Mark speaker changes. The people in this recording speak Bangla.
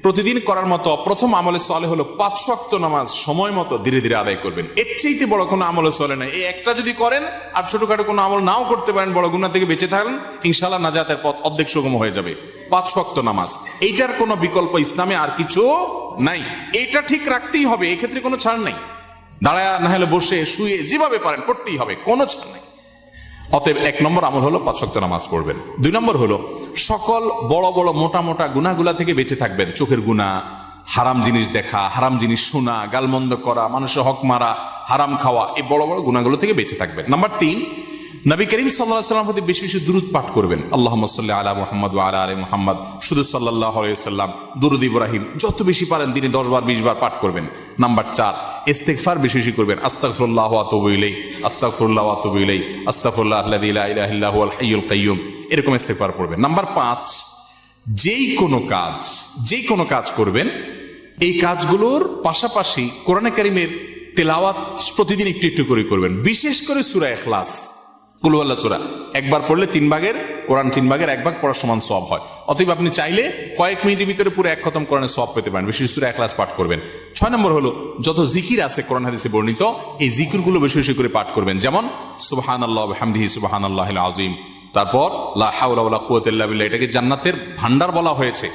Speaker 1: প্রতিদিন করার মতো প্রথম আমলে সালেহ হলো 5 ওয়াক্ত নামাজ সময় মতো ধীরে ধীরে আদায় করবেন। এর চাইতে বড় কোনো আমলে চলে না। এই একটা যদি করেন আর ছোটখাটো কোনো আমল নাও করতে পারেন, বড় গুনাহ থেকে বেঁচে থাকেন, ইনশাআল্লাহ নাজাতের পথ অর্ধেক সুগম হয়ে যাবে। 5 ওয়াক্ত নামাজ, এইটার কোনো বিকল্প ইসলামে আর কিছু নাই। এইটা ঠিক রাখতেই হবে, এক্ষেত্রে কোনো ছাড় নাই। দাঁড়ায় না হলে বসে শুয়ে যেভাবে পারেন পড়তেই হবে, কোনো ছাড় নাই। অতএব 1 নম্বর আমল হলো 5 ওয়াক্ত নামাজ পড়বেন। 2 নম্বর হলো সকল বড় বড় মোটা মোটা গুনাহগুলা থেকে বেঁচে থাকবেন। চোখের গুনাহ, হারাম জিনিস দেখা, হারাম জিনিস শোনা, গালমন্দ করা, মানুষের হক মারা, হারাম খাওয়া, এই বড় বড় গুনাহগুলো থেকে বেঁচে থাকবেন। নাম্বার 3, নবী করিম সাল্লাল্লাহু আলাইহি ওয়াসাল্লামের প্রতি বেশি বেশি দুরূদ পাঠ করবেন। আল্লাহুম্মা সাল্লি আলা মুহাম্মাদ ওয়া আলা আলি মুহাম্মাদ, শুধু সাল্লাল্লাহু আলাইহি ওয়াসাল্লাম, দুরূদ ইব্রাহিম যত বেশি পারেন দিনে 10 বার 20 বার পাঠ করবেন। নাম্বার 4, ইস্তিগফার বেশি বেশি করবেন। আস্তাগফিরুল্লাহ ওয়া আতুবু ইলাইহি, আস্তাগফিরুল্লাহ ওয়া আতুবু ইলাইহি, আস্তাগফিরুল্লাহ আল্লাযী লা ইলাহা ইল্লা হুয়াল হাইয়ুল কাইয়্যুম, এরকম ইস্তিগফার পড়বেন। নাম্বার 5, যেই কোনো কাজ করবেন, এই কাজগুলোর পাশাপাশি কোরআনে কারীমের তেলাওয়াত প্রতিদিন একটু একটু করে করবেন। বিশেষ করে সূরা ইখলাস, কুল হুয়াল্লাহ সূরা একবার পড়লে 3 ভাগের কোরআন 3 ভাগের 1 ভাগ পড়ার সমান সওয়াব হয়। অতএব আপনি চাইলে কয়েক মিনিটের ভিতরে পুরো 1 খতম কোরআনের সওয়াব পেতে পারেন। বিশেষ সূরা ইখলাস পাঠ করবেন। 6 নম্বর হলো যত জিকির আছে কোরআন হাদিসে বর্ণিত, এই জিকিরগুলো বেশি বেশি করে পাঠ করবেন। যেমন সুবহানাল্লাহ ওয়া বিহামদিহি সুবহানাল্লাহিল আযীম, তারপর লা হাওলা ওয়ালা কুওয়াতা ইল্লা বিল্লাহ, এটাকে জান্নাতের ভান্ডার বলা হয়েছে।